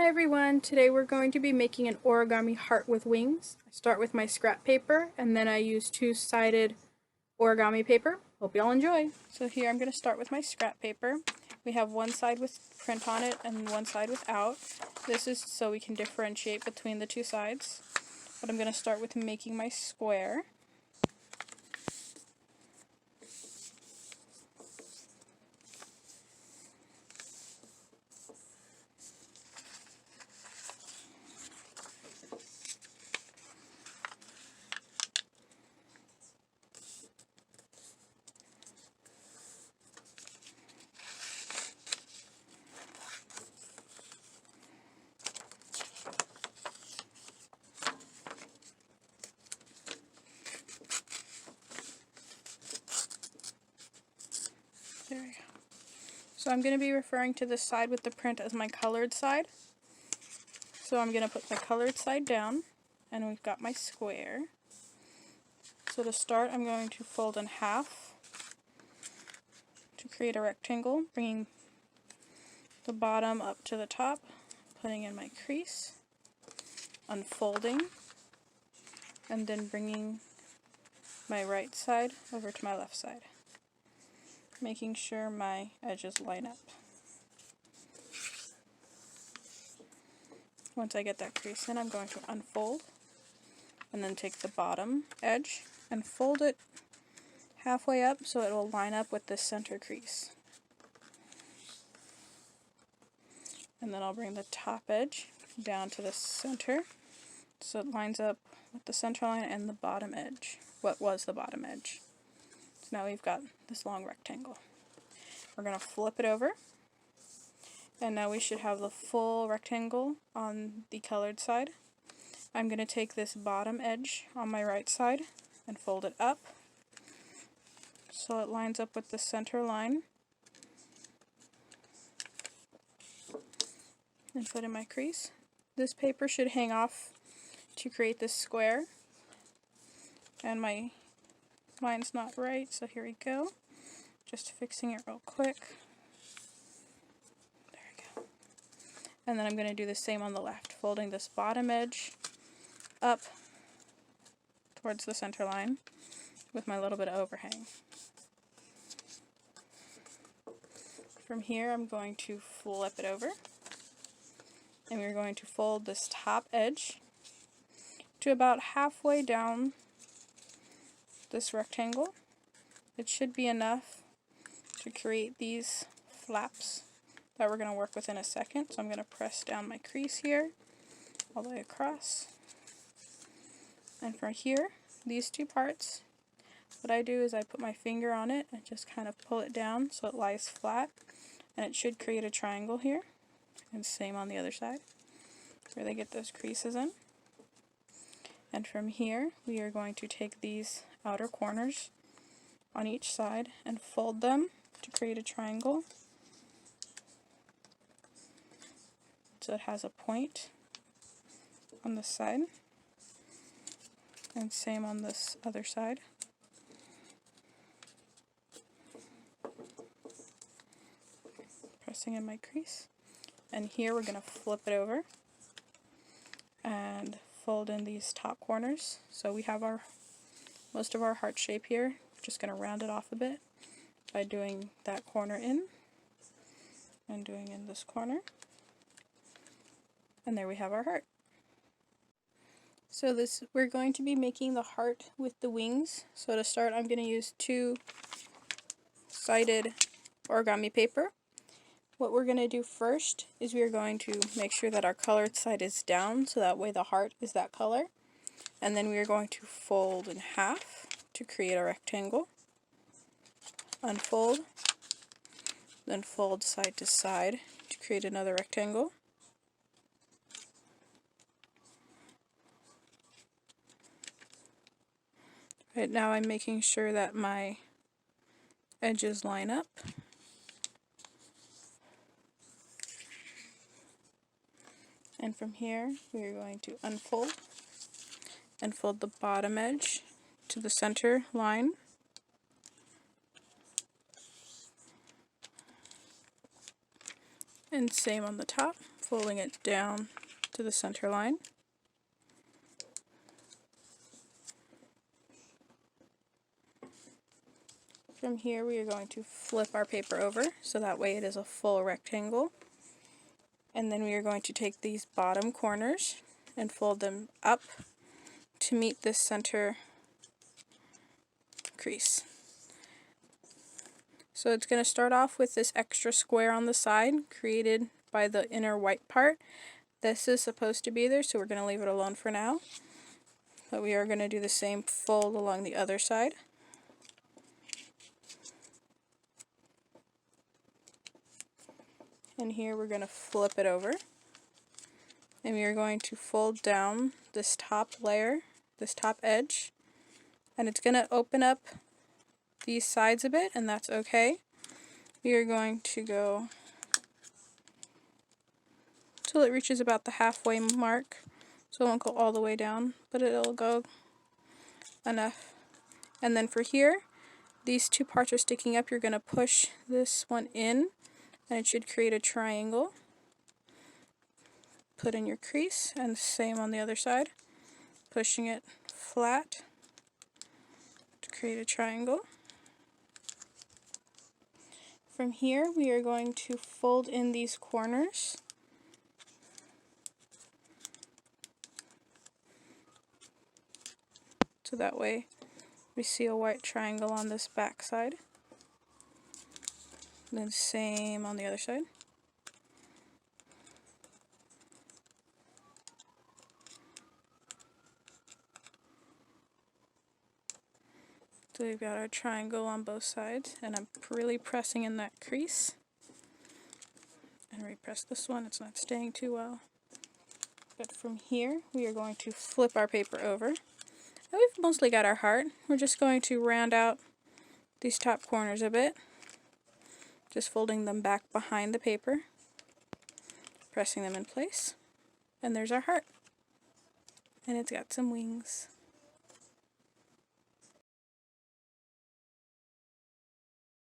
Hi everyone, today we're going to be making an origami heart with wings. I start with my scrap paper and then I use two-sided origami paper. Hope y'all enjoy. So here I'm going to start with my scrap paper. We have one side with print on it and one side without. This is so we can differentiate between the two sides. But I'm going to start with making my square. There we go. So I'm going to be referring to this side with the print as my colored side. So I'm going to put my colored side down, and we've got my square. So to start, I'm going to fold in half to create a rectangle, bringing the bottom up to the top, putting in my crease, unfolding, and then bringing my right side over to my left side, making sure my edges line up. Once I get that crease in, I'm going to unfold and then take the bottom edge and fold it halfway up so it will line up with the center crease. And then I'll bring the top edge down to the center so it lines up with the center line and the bottom edge, what was the bottom edge. So now we've got this long rectangle. We're going to flip it over, and now we should have the full rectangle on the colored side. I'm going to take this bottom edge on my right side and fold it up so it lines up with the center line, and put in my crease. This paper should hang off to create this square, and mine's not right, so here we go. Just fixing it real quick. There we go. And then I'm going to do the same on the left, folding this bottom edge up towards the center line with my little bit of overhang. From here I'm going to flip it over, and we're going to fold this top edge to about halfway down this rectangle. It should be enough to create these flaps that we're going to work with in a second. So I'm going to press down my crease here all the way across. And from here, these two parts, what I do is I put my finger on it and just kind of pull it down so it lies flat, and it should create a triangle here. And same on the other side where they get those creases in. And from here, we are going to take these outer corners on each side and fold them to create a triangle so it has a point on this side, and same on this other side. Pressing in my crease, and here we're going to flip it over and fold in these top corners. So we have our most of our heart shape here. We're just going to round it off a bit by doing that corner in and doing in this corner, and there we have our heart. So we're going to be making the heart with the wings. So to start, I'm going to use two-sided origami paper. What we're going to do first is we are going to make sure that our colored side is down, so that way the heart is that color. And then we are going to fold in half to create a rectangle. Unfold, then fold side to side to create another rectangle. Right now I'm making sure that my edges line up. And from here we are going to unfold and fold the bottom edge to the center line. And same on the top, folding it down to the center line. From here we are going to flip our paper over so that way it is a full rectangle. And then we are going to take these bottom corners and fold them up to meet this center crease. So it's going to start off with this extra square on the side created by the inner white part. This is supposed to be there, so we're going to leave it alone for now. But we are going to do the same fold along the other side. And here we're going to flip it over. And we are going to fold down this top layer, this top edge. And it's going to open up these sides a bit, and that's okay. We are going to go till it reaches about the halfway mark. So it won't go all the way down, but it'll go enough. And then for here, these two parts are sticking up. You're going to push this one in, and it should create a triangle. Put in your crease, and same on the other side. Pushing it flat to create a triangle. From here, we are going to fold in these corners. So that way we see a white triangle on this back side. Then same on the other side. So we've got our triangle on both sides, and I'm really pressing in that crease. And repress this one, it's not staying too well. But from here, we are going to flip our paper over. And we've mostly got our heart. We're just going to round out these top corners a bit. Just folding them back behind the paper. Pressing them in place. And there's our heart. And it's got some wings.